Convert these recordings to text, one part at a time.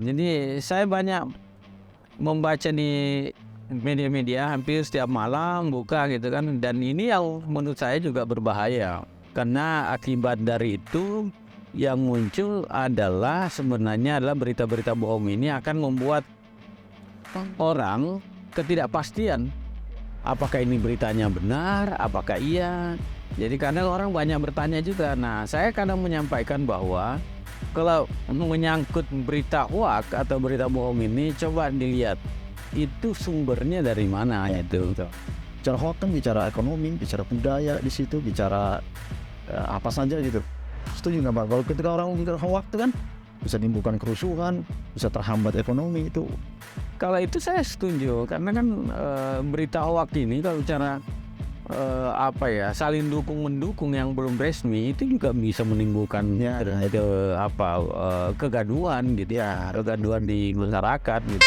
Jadi saya banyak membaca di media-media hampir setiap malam buka gitu kan, dan ini yang menurut saya juga berbahaya karena akibat dari itu yang muncul adalah sebenarnya adalah berita-berita bohong ini akan membuat orang ketidakpastian apakah ini beritanya benar, apakah iya. Jadi kadang orang banyak bertanya juga. Nah, saya kadang menyampaikan bahwa kalau menyangkut berita hoak atau berita bohong ini, coba dilihat itu sumbernya dari mana itu. Bicara hoax kan bicara ekonomi, bicara budaya di situ, bicara apa saja gitu. Setuju nggak Bang? Kalau ketika orang bicara hoax itu kan bisa menimbulkan kerusuhan, bisa terhambat ekonomi itu. Kalau itu saya setuju karena kan berita hoak ini kalau cara saling dukung mendukung yang belum resmi itu juga bisa menimbulkan kegaduhan gitu ya, kegaduhan di masyarakat gitu.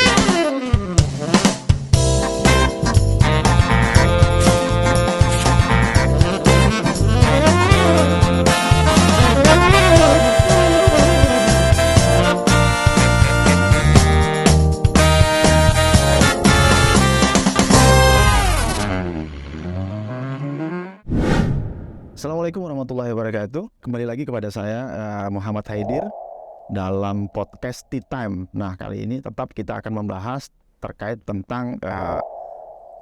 Assalamualaikum warahmatullahi wabarakatuh. Kembali lagi kepada saya Muhammad Haidir dalam podcast Tea Time. Nah, kali ini tetap kita akan membahas terkait tentang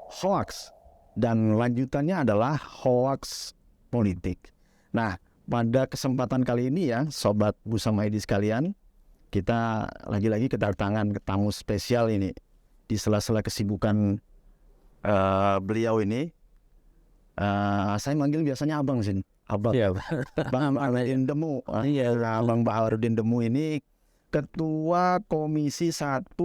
hoax, dan lanjutannya adalah hoax politik. Nah, pada kesempatan kali ini ya Sobat Busama ID sekalian, kita lagi-lagi kedatangan tamu spesial ini di sela-sela kesibukan beliau ini. Saya manggil biasanya abang sih, abang. Iya, Bang Baharudin Demu. Bang Baharudin Demu ini Ketua Komisi 1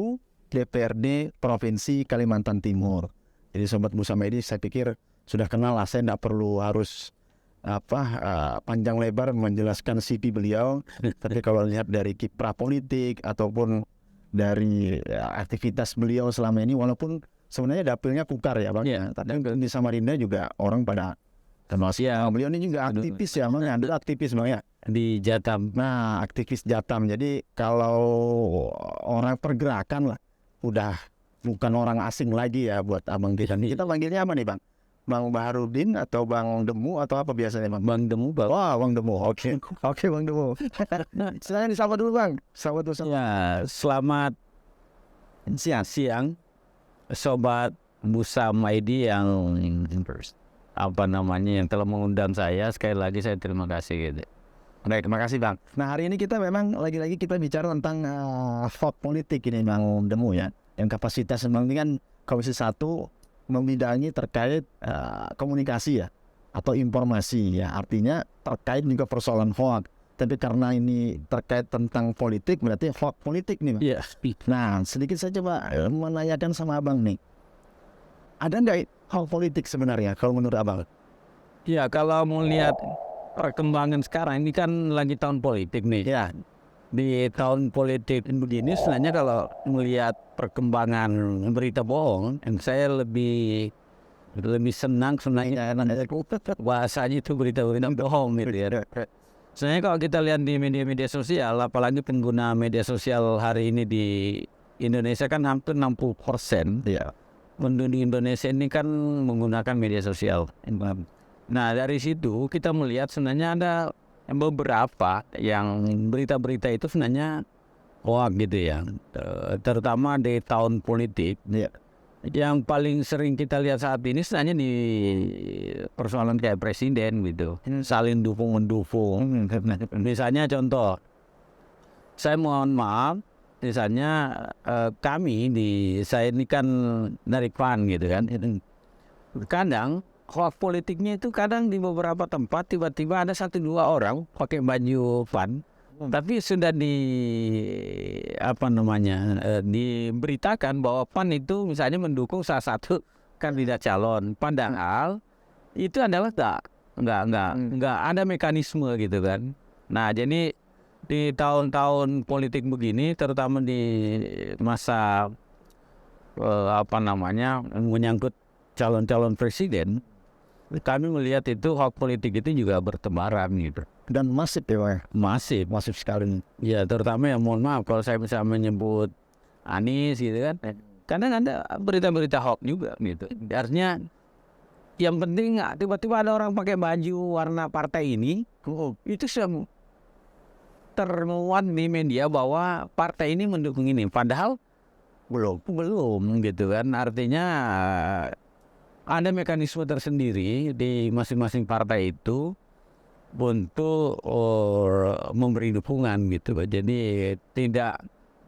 DPRD Provinsi Kalimantan Timur. Jadi Sobat Busama ini saya pikir sudah kenal lah, saya tidak perlu harus panjang lebar menjelaskan CV beliau. Tapi kalau lihat dari kiprah politik ataupun dari aktivitas beliau selama ini, walaupun sebenarnya dapilnya Kukar ya Bang. Iya. Tapi di Samarinda juga orang pada kenal. Iya. Beliau ini juga aktivis ya Bang. Ada aktivis Bang ya Di Jatam. Nah, aktivis Jatam. Jadi kalau orang pergerakan lah, udah bukan orang asing lagi ya buat abang kita. Kita panggilnya apa nih Bang? Bang Baharudin atau Bang Demu atau apa biasanya Bang? Bang Demu, Bang. Wah, Bang Demu. Oke. Oke Bang Demu. Silahkan disapa dulu Bang. Sapa dulu. Ya, selamat siang Sobat Busama ID yang yang telah mengundang saya. Sekali lagi saya terima kasih gitu. Baik, terima kasih Bang. Nah, hari ini kita memang lagi-lagi kita bicara tentang hoax politik ini Bang Demu ya. Yang kapasitas Bang ini kan Komisi 1 membidangi terkait komunikasi ya atau informasi ya. Artinya terkait juga persoalan hoax. Tapi karena ini terkait tentang politik, berarti hoax politik nih Bang. Iya. Nah, sedikit saya coba menanyakan sama Abang nih. Ada nggak hoax politik sebenarnya kalau menurut Abang? Ya, kalau mau lihat perkembangan sekarang ini kan lagi tahun politik nih. Ya. Di tahun politik begini sebenarnya kalau melihat perkembangan berita bohong, saya lebih senang sebenarnya bahasanya itu berita-berita bohong gitu ya. Sebenarnya kalau kita lihat di media-media sosial, apalagi pengguna media sosial hari ini di Indonesia kan hampir 60%. Iya. Penduduk Indonesia ini kan menggunakan media sosial. Nah, dari situ kita melihat sebenarnya ada beberapa yang berita-berita itu sebenarnya hoax gitu ya. Terutama di tahun politik. Iya. Yang paling sering kita lihat saat ini sebenarnya di persoalan kayak presiden gitu, saling dukung-mendukung. Misalnya contoh, saya mohon maaf, misalnya saya ini kan dari PAN gitu kan. Kadang hoax politiknya itu kadang di beberapa tempat tiba-tiba ada 1-2 orang pakai baju PAN. Tapi sudah diberitakan bahwa PAN itu misalnya mendukung salah satu kandidat calon, padahal itu adalah nggak ada mekanisme gitu kan. Nah, jadi di tahun-tahun politik begini, terutama di masa menyangkut calon-calon presiden, kami melihat itu hoax politik itu juga bertebaran gitu. Dan masif ya Pak ya? Masif. Masif sekali. Ya terutama ya mohon maaf kalau saya bisa menyebut Anies gitu kan. Kadang ada berita-berita hoax juga gitu. Artinya yang penting tiba-tiba ada orang pakai baju warna partai ini, itu sudah termuat di media bahwa partai ini mendukung ini. Padahal belum gitu kan. Artinya ada mekanisme tersendiri di masing-masing partai itu untuk memberi dukungan gitu. Jadi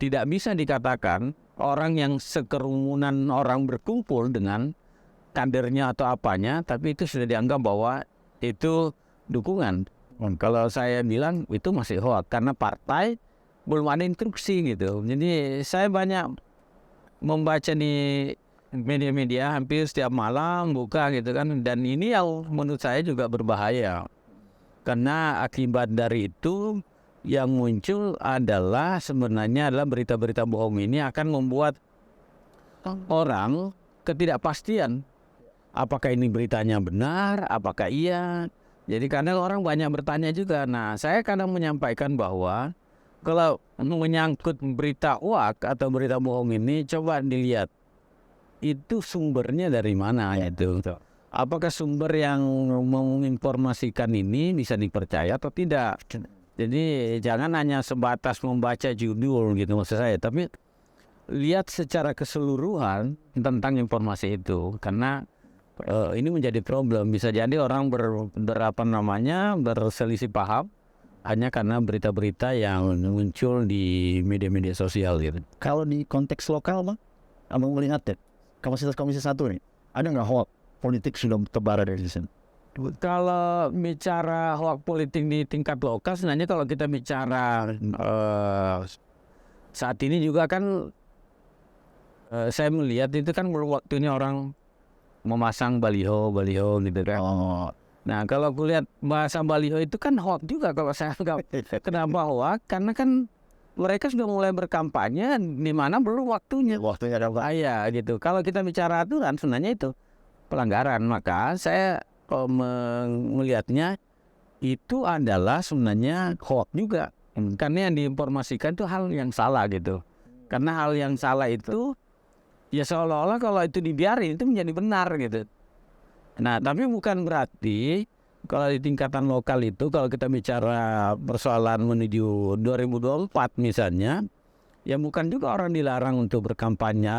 tidak bisa dikatakan orang yang sekerumunan orang berkumpul dengan kadernya atau apanya, tapi itu sudah dianggap bahwa itu dukungan. Kalau saya bilang itu masih hoax karena partai belum ada instruksi gitu. Jadi saya banyak membaca di media-media hampir setiap malam buka gitu kan, dan ini yang menurut saya juga berbahaya. Karena akibat dari itu yang muncul adalah sebenarnya adalah berita-berita bohong ini akan membuat orang ketidakpastian. Apakah ini beritanya benar? Apakah iya? Jadi kadang orang banyak bertanya juga. Nah, saya kadang menyampaikan bahwa kalau menyangkut berita hoax atau berita bohong ini, coba dilihat itu sumbernya dari mana itu. Apakah sumber yang menginformasikan ini bisa dipercaya atau tidak? Jadi jangan hanya sebatas membaca judul gitu maksud saya, tapi lihat secara keseluruhan tentang informasi itu. Karena ini menjadi problem. Bisa jadi orang berselisih paham hanya karena berita-berita yang muncul di media-media sosial gitu. Kalau di konteks lokal Bang, Abang melihat ya, kapasitas Komisi 1 nih, ada nggak hoax politik sudah terbarat dari sini? Kalau bicara hoax politik di tingkat lokal, sebenarnya kalau kita bicara saat ini juga kan saya melihat itu kan waktunya orang memasang baliho gitu kan. Nah kalau kulihat bahasa baliho itu kan hoax juga kalau saya anggap. Kenapa hoax? Karena kan mereka sudah mulai berkampanye di mana belum waktunya. Waktunya ada Pak. Ya gitu. Kalau kita bicara aturan sebenarnya itu pelanggaran. Maka saya melihatnya itu adalah sebenarnya hoax juga. Karena yang diinformasikan itu hal yang salah gitu. Karena hal yang salah itu ya seolah-olah kalau itu dibiarin itu menjadi benar gitu. Nah tapi bukan berarti kalau di tingkatan lokal itu, kalau kita bicara persoalan menuju 2024 misalnya, ya bukan juga orang dilarang untuk berkampanye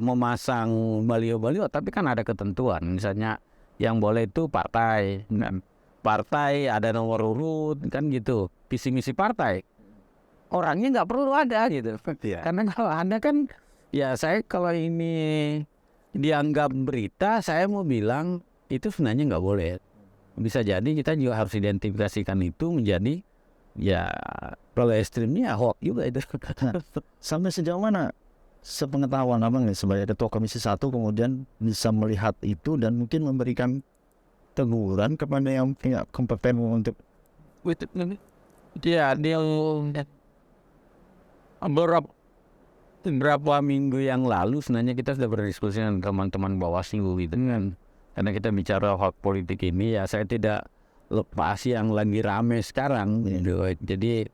memasang baliho-baliho, tapi kan ada ketentuan. Misalnya yang boleh itu partai, partai ada nomor urut kan gitu, visi misi partai. Orangnya nggak perlu ada gitu. Karena kalau ada kan, ya saya kalau ini dianggap berita, saya mau bilang itu sebenarnya nggak boleh. Bisa jadi kita juga harus identifikasikan itu menjadi ya kalau ekstrimnya hoax juga itu. Sampai sejauh mana sepengetahuan Abang nih sebagai ketua Komisi 1 kemudian bisa melihat itu dan mungkin memberikan teguran kepada yang punya kompeten untuk ya dia beberapa minggu yang lalu sebenarnya kita sudah berdiskusi dengan teman-teman Bawaslu gitu kan. Karena kita bicara hoax politik ini, ya saya tidak lepas yang lagi rame sekarang gitu. Jadi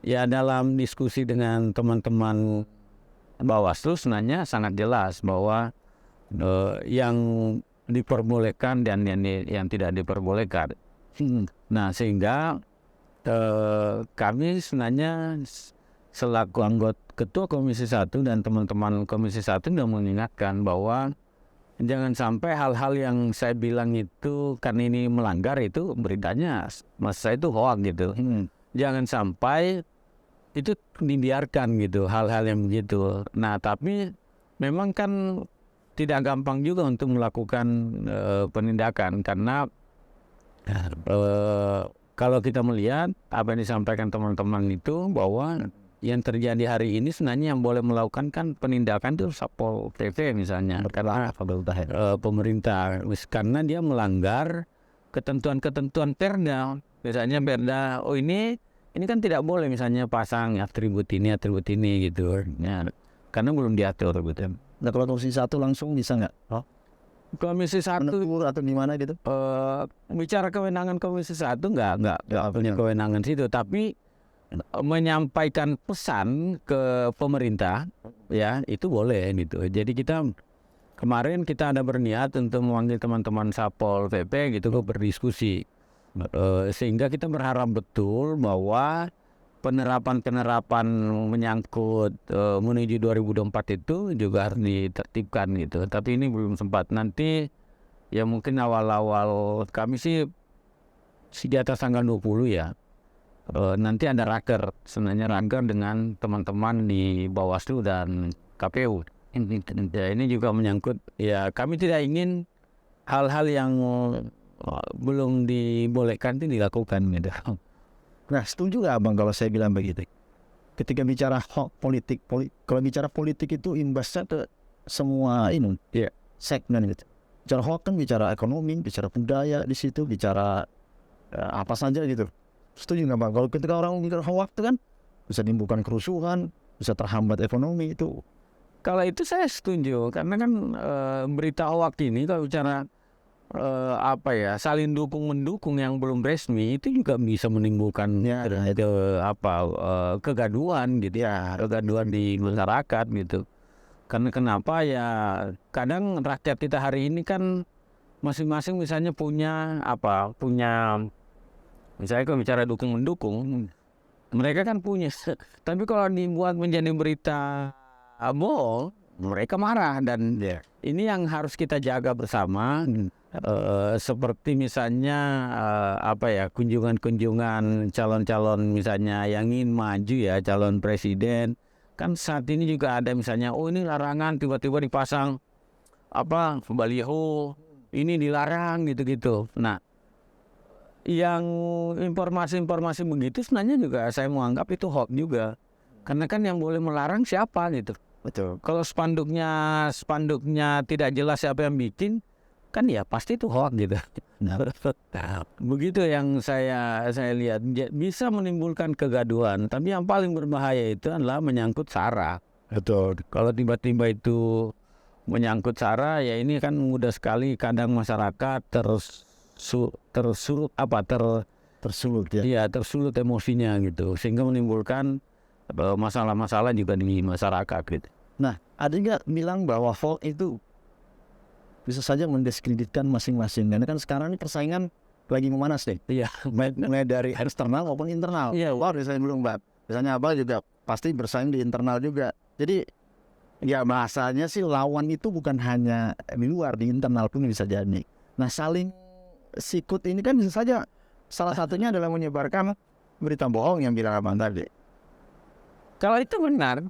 ya dalam diskusi dengan teman-teman Bawaslu sebenarnya sangat jelas bahwa yang diperbolehkan dan yang tidak diperbolehkan. Nah sehingga kami sebenarnya selaku anggota ketua Komisi 1 dan teman-teman Komisi 1 sudah mengingatkan bahwa jangan sampai hal-hal yang saya bilang itu kan ini melanggar itu beritanya maksud saya itu hoax gitu. Jangan sampai itu dibiarkan gitu hal-hal yang begitu. Nah tapi memang kan tidak gampang juga untuk melakukan penindakan karena kalau kita melihat apa yang disampaikan teman-teman itu bahwa yang terjadi hari ini sebenarnya yang boleh melakukan kan penindakan itu Satpol PP misalnya karena pemerintah karena dia melanggar ketentuan-ketentuan Perda. Misalnya Perda ini kan tidak boleh misalnya pasang atribut ini gitu ya, karena belum diatur gitu. Nah kalau Komisi 1 langsung bisa nggak? Komisi 1 menegur atau gimana gitu? bicara kewenangan Komisi 1 nggak punya kewenangan situ, tapi menyampaikan pesan ke pemerintah ya itu boleh gitu. Jadi kemarin kita ada berniat untuk memanggil teman-teman Satpol PP gitu ke berdiskusi. Sehingga kita berharap betul bahwa penerapan menyangkut menuju 2024 itu juga harus ditertibkan gitu. Tapi ini belum sempat. Nanti ya mungkin awal-awal kami sih di atas tanggal 20 ya. Nanti ada raker, sebenarnya raker dengan teman-teman di Bawaslu dan KPU. Ya, ini juga menyangkut ya kami tidak ingin hal-hal yang belum dibolehkan itu dilakukan gitu. Nah, setuju nggak Abang kalau saya bilang begitu? Ketika bicara politik, kalau bicara politik itu imbasnya ke semua segmen gitu. Bicara hoax kan bicara ekonomi, bicara budaya di situ, bicara apa saja gitu. Setuju nggak Bang? Kalau ketika orang bicara hoax itu kan bisa menimbulkan kerusuhan, bisa terhambat ekonomi itu. Kalau itu saya setuju karena kan berita hoax ini kalau bicara saling dukung mendukung yang belum resmi itu juga bisa menimbulkan kegaduhan gitu ya, kegaduhan di masyarakat gitu. Karena kenapa ya kadang rakyat kita hari ini kan masing-masing misalnya punya misalnya kalau bicara dukung mendukung mereka kan punya, tapi kalau dibuat menjadi berita bohong mereka marah dan ini yang harus kita jaga bersama. Seperti misalnya kunjungan calon-calon misalnya yang ingin maju ya calon presiden kan saat ini juga ada misalnya ini larangan tiba-tiba dipasang baliho ini dilarang gitu-gitu. Nah yang informasi-informasi begitu sebenarnya juga saya mau anggap itu hoax juga karena kan yang boleh melarang siapa gitu. Betul. Kalau spanduknya tidak jelas siapa yang bikin kan ya pasti itu hoax gitu. Nah, begitu yang saya lihat bisa menimbulkan kegaduhan. Tapi yang paling berbahaya itu adalah menyangkut SARA. Betul. Kalau tiba-tiba itu menyangkut SARA ya ini kan mudah sekali kadang masyarakat tersulut emosinya gitu sehingga menimbulkan masalah-masalah juga di masyarakat gitu. Nah, ada juga bilang bahwa hoax itu bisa saja mendiskreditkan masing-masing. Karena kan sekarang ini persaingan lagi memanas deh. Iya, mulai dari eksternal maupun internal. Iya. Misalnya belum Mbak. Misalnya Abang juga pasti bersaing di internal juga. Jadi ya bahasanya sih lawan itu bukan hanya di luar, di internal pun bisa jadi. Nah, saling sikut ini kan bisa saja salah satunya adalah menyebarkan berita bohong yang bilang Abang tadi. Kalau itu benar.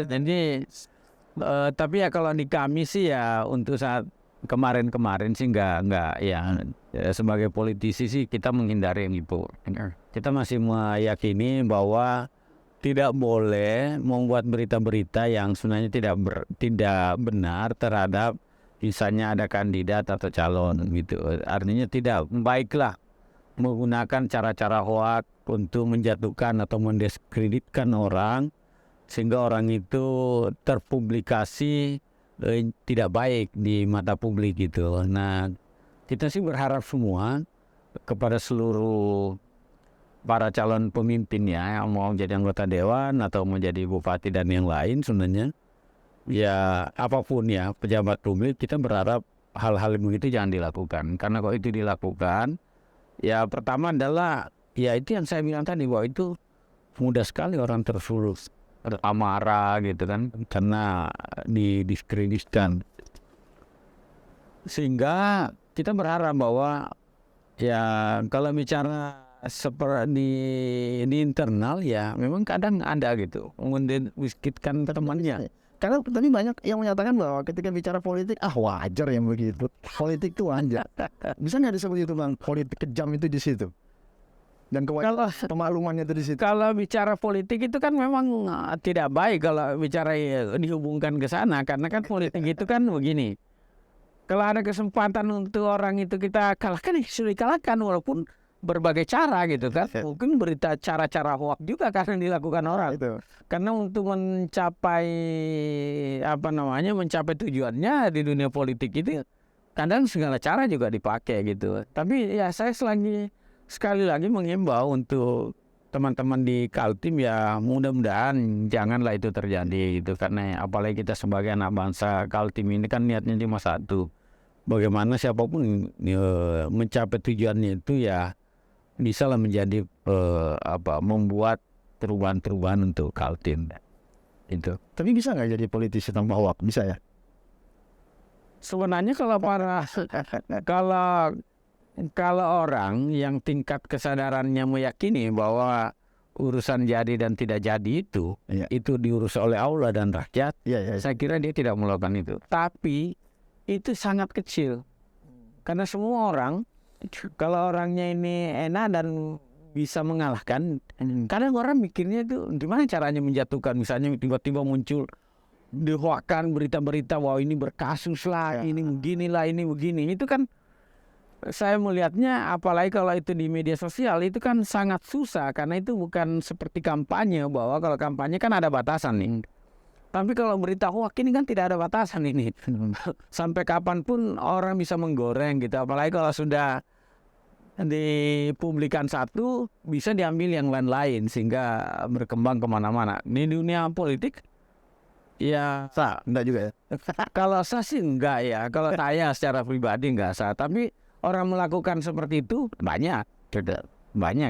Jadi tapi ya kalau di kami sih ya untuk saat kemarin sih nggak ya sebagai politisi sih kita menghindari yang itu. Kita masih meyakini bahwa tidak boleh membuat berita-berita yang sebenarnya tidak benar terhadap misalnya ada kandidat atau calon gitu. Artinya tidak baiklah menggunakan cara-cara hoax untuk menjatuhkan atau mendiskreditkan orang sehingga orang itu terpublikasi tidak baik di mata publik gitu. Nah, kita sih berharap semua kepada seluruh para calon pemimpin ya yang mau jadi anggota dewan atau menjadi bupati dan yang lain sebenarnya ya apapun ya pejabat publik kita berharap hal-hal begitu jangan dilakukan karena kalau itu dilakukan ya pertama adalah ya itu yang saya bilang tadi bahwa itu mudah sekali orang tersulut amarah gitu kan karena didiskreditkan sehingga kita berharap bahwa ya kalau bicara seperti di internal ya memang kadang ada gitu mendiskreditkan temannya karena tapi banyak yang menyatakan bahwa ketika bicara politik wajar yang begitu politik itu wajar bisa nggak disebut itu Bang politik kejam itu di situ dan kalau pemaklumannya itu di situ. Kalau bicara politik itu kan memang tidak baik kalau bicara dihubungkan ke sana karena kan politik itu kan begini. Kalau ada kesempatan untuk orang itu kita kalahkan sudah dikalahkan walaupun berbagai cara gitu kan. Ya. Mungkin berita cara-cara hoak juga karena dilakukan orang. Itu. Karena untuk mencapai mencapai tujuannya di dunia politik itu kadang segala cara juga dipakai gitu. Tapi ya saya sekali lagi mengimbau untuk teman-teman di Kaltim ya mudah-mudahan janganlah itu terjadi gitu, karena apalagi kita sebagai anak bangsa Kaltim ini kan niatnya cuma satu, bagaimana siapapun mencapai tujuannya itu ya bisalah menjadi membuat perubahan-perubahan untuk Kaltim itu. Tapi bisa nggak jadi politisi tanpa hoak? Bisa ya? Sebenarnya kalau orang yang tingkat kesadarannya meyakini bahwa urusan jadi dan tidak jadi itu Iya. itu diurus oleh Allah dan rakyat, Iya. saya kira dia tidak melakukan itu. Tapi itu sangat kecil. Karena semua orang, kalau orangnya ini enak dan bisa mengalahkan, kadang orang mikirnya itu gimana caranya menjatuhkan. Misalnya tiba-tiba muncul dihoakkan berita-berita bahwa ini berkasus lah, ini beginilah, ini begini. Itu kan saya melihatnya, apalagi kalau itu di media sosial, itu kan sangat susah. Karena itu bukan seperti kampanye, bahwa kalau kampanye kan ada batasan nih. Tapi kalau berita hoak ini kan tidak ada batasan ini. Sampai kapanpun orang bisa menggoreng gitu. Apalagi kalau sudah dipublikan satu, bisa diambil yang lain-lain sehingga berkembang kemana-mana. Di dunia politik, ya Enggak juga ya? kalau sah sih enggak ya. Kalau saya secara pribadi enggak sah. Tapi orang melakukan seperti itu banyak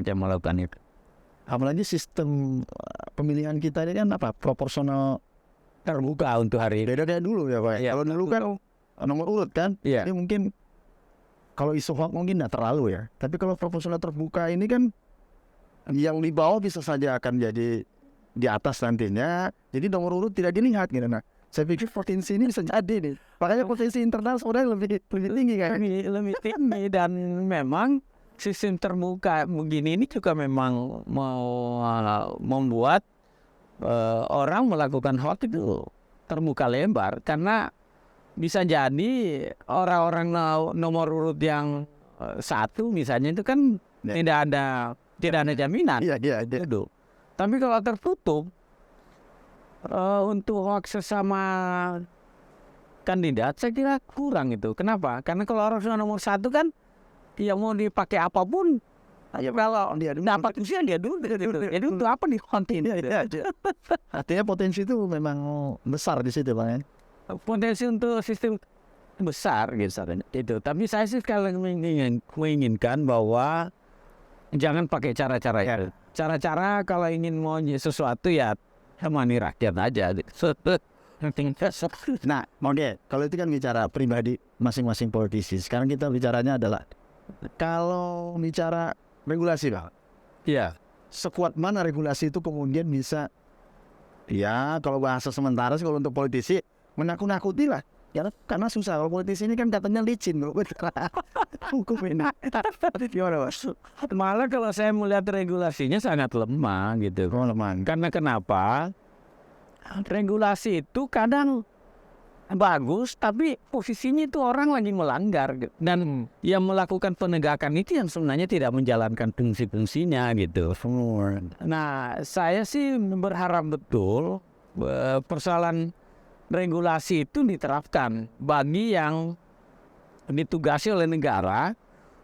yang melakukan itu. Apalagi sistem pemilihan kita ini kan proporsional Terbuka untuk hari ini. beda kayak dulu ya Pak. Iya. Kalau dulu kan nomor urut kan, Iya. ini mungkin kalau isu hoax mungkin nggak terlalu ya. Tapi kalau proporsional terbuka ini kan yang di bawah bisa saja akan jadi di atas nantinya. Jadi nomor urut tidak dilihat gitu. Nah, saya pikir potensi ini bisa jadi nih. Makanya potensi internal sebenarnya lebih tinggi kan. Lebih tinggi, dan memang sistem terbuka begini ini juga memang mau membuat orang melakukan hoax itu terbuka lebar, karena bisa jadi orang-orang nomor urut yang satu misalnya itu kan Ya. tidak ada jaminan. Iya. Gitu. Tapi kalau tertutup untuk hoax sesama kandidat, saya kira kurang itu. Kenapa? Karena kalau orang sudah nomor satu kan, ya mau dipakai apapun, aja kalau dia dapat usia dia dulu. Jadi untuk apa di konten? Iya. Artinya potensi itu memang besar di situ Bang ya. Potensi untuk sistem besar gitu. Tapi saya sih sekali menginginkan bahwa jangan pakai cara-cara itu. Cara-cara kalau ingin mau sesuatu ya temani rakyat aja. Nah, kalau itu kan bicara pribadi masing-masing politisi. Sekarang kita bicaranya adalah kalau bicara regulasi Bang. Iya. Sekuat mana regulasi itu kemudian bisa, ya kalau bahasa sementara sih kalau untuk politisi menakut-nakuti lah. Ya karena susah, kalau politisi ini kan katanya licin bro. Hukum ini. Gimana Mas? Malah kalau saya melihat regulasinya sangat lemah gitu. Oh, lemah. Karena kenapa? Regulasi itu kadang bagus, tapi posisinya itu orang lagi melanggar gitu. Dan yang melakukan penegakan itu yang sebenarnya tidak menjalankan fungsi-fungsinya gitu. Nah, saya sih berharap betul persoalan regulasi itu diterapkan bagi yang ditugasi oleh negara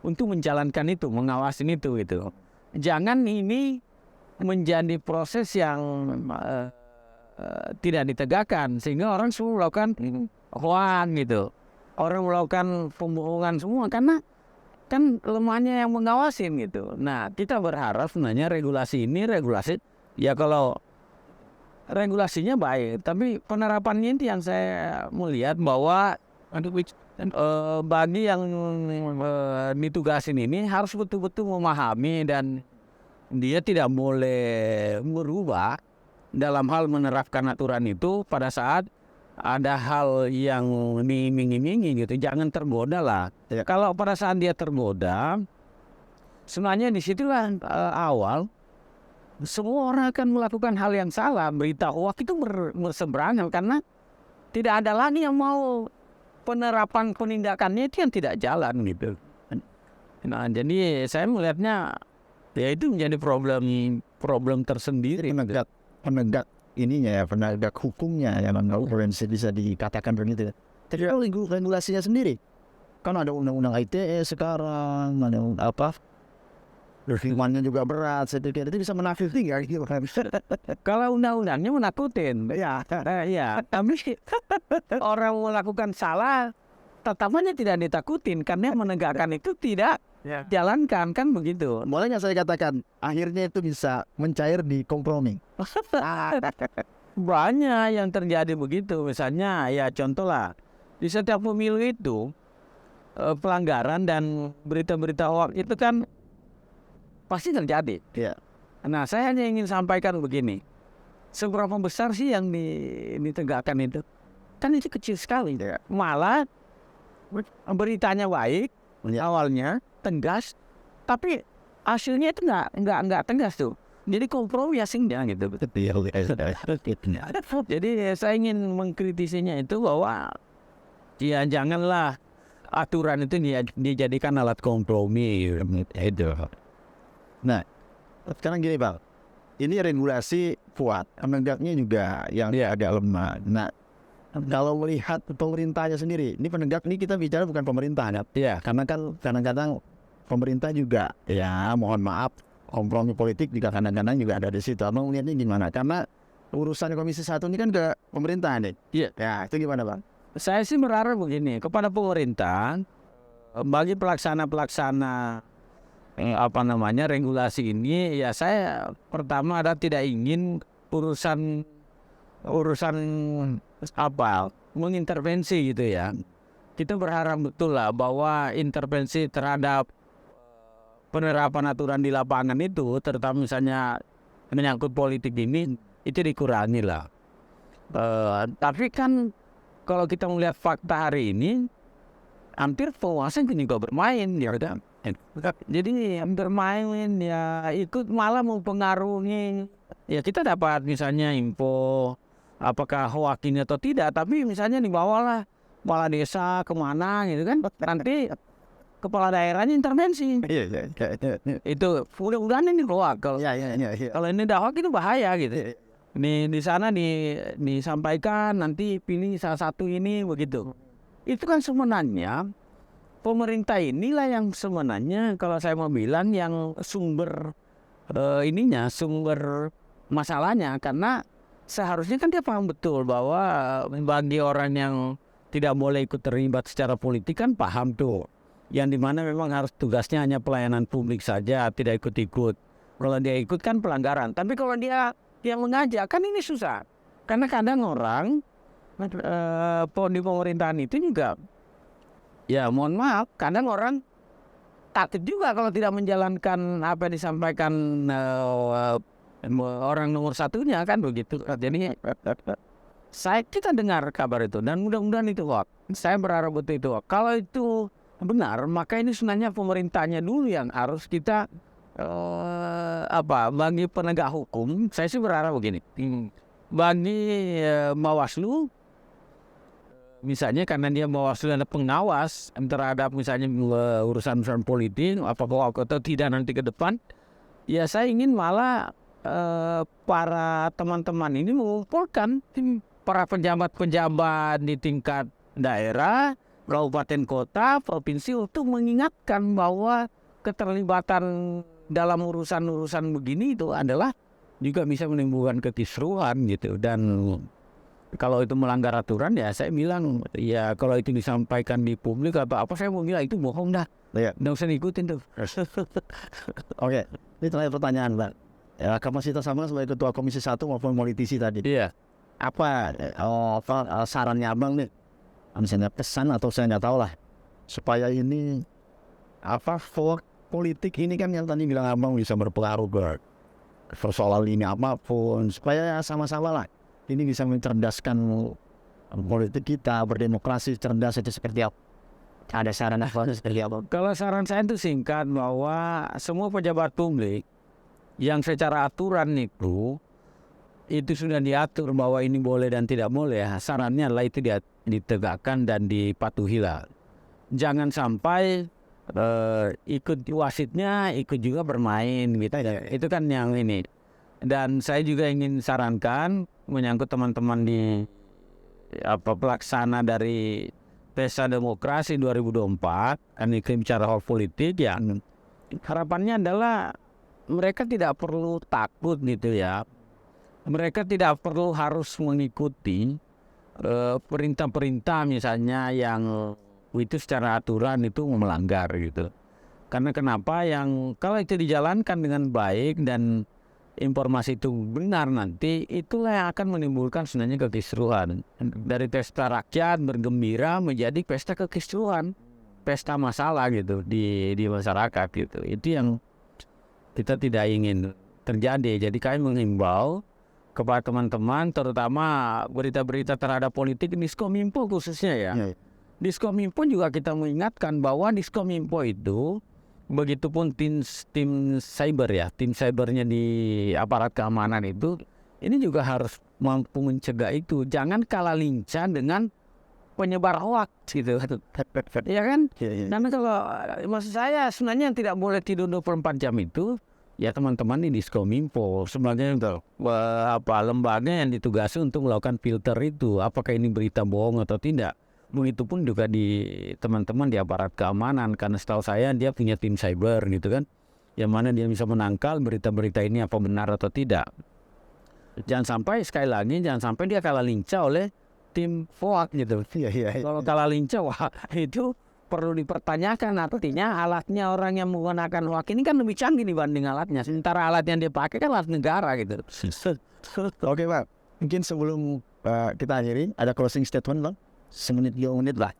untuk menjalankan itu, mengawasin itu gitu. Jangan ini menjadi proses yang tidak ditegakkan sehingga orang semua melakukan hoax gitu. Orang melakukan pembohongan semua karena kan lemahnya yang mengawasin gitu. Nah, kita berharap sebenarnya regulasi ya kalau regulasinya baik, tapi penerapannya itu yang saya melihat bahwa bagi yang ditugasin ini harus betul-betul memahami dan dia tidak boleh merubah dalam hal menerapkan aturan itu pada saat ada hal yang diiming-imingi gitu. Jangan tergoda lah. Ya. Kalau pada saat dia tergoda, sebenarnya disitulah awal semua orang akan melakukan hal yang salah. Berita hoax itu berseberangan karena tidak ada lagi yang mau penerapan penindakannya itu yang tidak jalan gitu. Nah, jadi saya melihatnya ya itu menjadi problem tersendiri. Penegak ininya ya, penegak hukumnya ya, bisa dikatakan begitu. Tapi regulasinya sendiri kan ada undang-undang ITE sekarang, ada apa? Hukumannya juga berat, saya pikir itu bisa menakutkan ya gitu. Kalau undang-undangnya menakutin, Ya, ya, tapi orang melakukan salah tetap aja tidak ditakutin karena menegakkan itu tidak jalankan, kan begitu. bolehnya saya katakan akhirnya itu bisa mencair di kompromi. Banyak yang terjadi begitu. Misalnya ya contoh lah, di setiap pemilu itu pelanggaran dan berita-berita hoax itu kan pasti terjadi. Ya. Nah, saya hanya ingin sampaikan begini. Seberapa besar sih yang ditegakkan itu? Kan itu kecil sekali. Ya. Malah beritanya baik, awalnya tegas, tapi hasilnya itu nggak tegas tuh. Jadi kompromi asingnya gitu. Jadi saya ingin mengkritisinya itu bahwa ya janganlah aturan itu dijadikan alat kompromi. Itu. Nah, sekarang gini Bang, ini regulasi kuat, penegaknya juga yang agak lemah. Nah, kalau melihat pemerintahnya sendiri, ini penegak ini kita bicara bukan pemerintah kan? Ya. Karena kan kadang-kadang pemerintah juga, ya mohon maaf, kompromi politik juga kadang-kadang juga ada di situ. Abang melihatnya gimana? Karena urusan Komisi 1 ini kan ke pemerintah nih. Iya. Ya, itu gimana Bang? Saya sih berharap begini kepada pemerintah, bagi pelaksana regulasi ini, ya saya pertama ada tidak ingin urusan mengintervensi gitu ya. Kita berharap betul lah bahwa intervensi terhadap penerapan aturan di lapangan itu, terutama misalnya menyangkut politik ini, itu dikurangi lah. Tapi kan kalau kita melihat fakta hari ini, hampir penguasa juga bermain, ya kan? Jadi bermain ya ikut malah mempengaruhi. Ya kita dapat misalnya info apakah hoax ini atau tidak, tapi misalnya dibawalah kepala desa kemana gitu kan, nanti kepala daerahnya intervensi. Iya. Itu mudah-mudahan ini hoax. Kalau ini hoax itu bahaya gitu. Di sana disampaikan nanti pilih salah satu ini begitu. Itu kan sebenarnya pemerintah inilah yang sebenarnya kalau saya mau bilang yang sumber sumber masalahnya, karena seharusnya kan dia paham betul bahwa bagi orang yang tidak boleh ikut terlibat secara politik kan paham tuh, yang dimana memang harus tugasnya hanya pelayanan publik saja, tidak ikut-ikut. Kalau dia ikut kan pelanggaran, tapi kalau dia yang mengajak kan ini susah, karena kadang orang di pemerintahan itu juga ya mohon maaf, kadang orang takut juga kalau tidak menjalankan apa yang disampaikan orang nomor satunya kan begitu. Jadi kita dengar kabar itu dan mudah-mudahan itu hoax. Saya berharap betul itu hoax. Kalau itu benar, maka ini sebenarnya pemerintahnya dulu yang harus kita bagi penegak hukum. Saya sih berharap begini, bagi Bawaslu misalnya, karena dia Bawaslu ada pengawas terhadap misalnya urusan politik apakah atau tidak nanti ke depan, ya saya ingin malah para teman-teman ini mengumpulkan para pejabat-pejabat di tingkat daerah, kabupaten kota, provinsi untuk mengingatkan bahwa keterlibatan dalam urusan-urusan begini itu adalah juga bisa menimbulkan kekisruhan gitu. Dan kalau itu melanggar aturan, ya saya bilang ya kalau itu disampaikan di publik atau apa, saya mau bilang itu bohong dah. Nggak usah diikutin tuh. Oke, ini terakhir pertanyaan Mbak. Ya, kapasitas sama sebagai ketua Komisi 1 maupun politisi tadi. Iya. Apa sarannya Abang nih? Misalnya pesan atau saya nggak tahu lah, supaya ini politik ini kan yang tadi bilang Abang bisa berpengaruh ke persoalan ini apapun, supaya sama-sama lah ini bisa mencerdaskan politik kita, berdemokrasi cerdas itu seperti apa? Ada saran apa seperti apa? Kalau saran saya itu singkat, bahwa semua pejabat publik yang secara aturan itu sudah diatur bahwa ini boleh dan tidak boleh, sarannya adalah itu ditegakkan dan dipatuhi lah. Jangan sampai ikut wasitnya, ikut juga bermain gitu. Itu kan yang ini. Dan saya juga ingin sarankan menyangkut teman-teman di pelaksana dari Pesta Demokrasi 2024 kan iklim bicara hal politik ya. Harapannya adalah mereka tidak perlu takut gitu ya. Mereka tidak perlu harus mengikuti perintah-perintah misalnya yang itu secara aturan itu melanggar gitu. Karena kenapa yang kalau itu dijalankan dengan baik dan informasi itu benar nanti itulah yang akan menimbulkan sebenarnya kekisruhan. Dari pesta rakyat bergembira menjadi pesta kekisruhan, pesta masalah gitu di masyarakat gitu. Itu yang kita tidak ingin terjadi. Jadi kami mengimbau kepada teman-teman terutama berita-berita terhadap politik Diskominfo khususnya ya. Diskominfo juga kita mengingatkan bahwa Diskominfo itu begitupun tim cyber ya, tim cybernya di aparat keamanan itu ini juga harus mampu mencegah itu. Jangan kalah lincah dengan penyebar hoax gitu. Ya kan? Karena kalau maksud saya sebenarnya yang tidak boleh tidur 24 jam itu ya teman-teman di Diskominfo sebenarnya lembaga yang ditugasi untuk melakukan filter itu. Apakah ini berita bohong atau tidak? Begitupun juga di teman-teman di aparat keamanan karena setahu saya dia punya tim cyber gitu kan, yang mana dia bisa menangkal berita-berita ini apa benar atau tidak. Jangan sampai sekali lagi jangan sampai dia kalah lincah oleh tim hoax gitu. Kalau kalah lincah wah itu perlu dipertanyakan, artinya alatnya orang yang menggunakan hoax ini kan lebih canggih dibanding alatnya. Sementara alat yang dia pakai kan alat negara gitu. Oke Pak, mungkin sebelum kita akhiri ada closing statement Bang. Semenit 2 menit lah.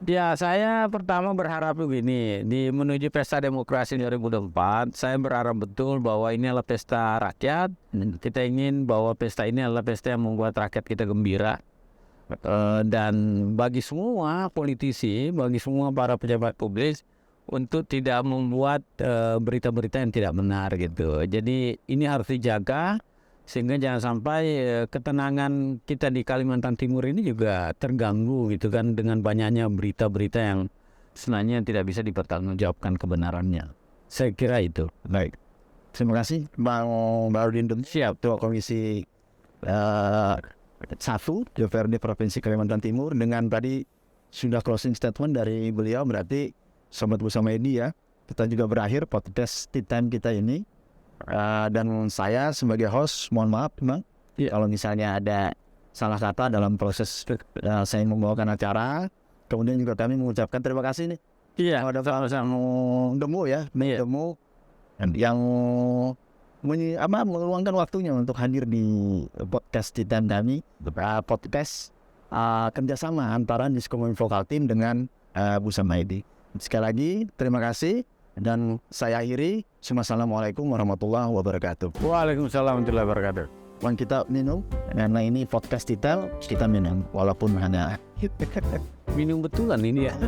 Ya saya pertama berharap begini, di menuju Pesta Demokrasi 2024 saya berharap betul bahwa ini adalah pesta rakyat. Kita ingin bahwa pesta ini adalah pesta yang membuat rakyat kita gembira. Dan bagi semua politisi, bagi semua para pejabat publik untuk tidak membuat berita-berita yang tidak benar gitu. Jadi ini harus dijaga sehingga jangan sampai ketenangan kita di Kalimantan Timur ini juga terganggu gitu kan dengan banyaknya berita-berita yang sebenarnya tidak bisa dipertanggungjawabkan kebenarannya. Saya kira itu. Baik. Terima kasih Bang Baharudin Siap, Ketua Komisi 1 DPRD Provinsi Kalimantan Timur. Dengan tadi sudah closing statement dari beliau, berarti Sobat Bersama Edi ya, kita juga berakhir podcast Tea Time kita ini. Dan saya sebagai host mohon maaf Bang kalau misalnya ada salah kata dalam proses saya membawakan acara. Kemudian juga kami mengucapkan terima kasih nih pada sama Demu ya, Demu yang meluangkan waktunya untuk hadir di podcast Tea Time kami, podcast kerjasama antara Diskominfo Kaltim dengan Bersama Edi. Sekali lagi terima kasih. Dan saya akhiri. Assalamualaikum warahmatullahi wabarakatuh. Waalaikumsalam warahmatullahi wabarakatuh. Bang kita minum karena ini podcast kita minum walaupun hanya minum betulan ini ya.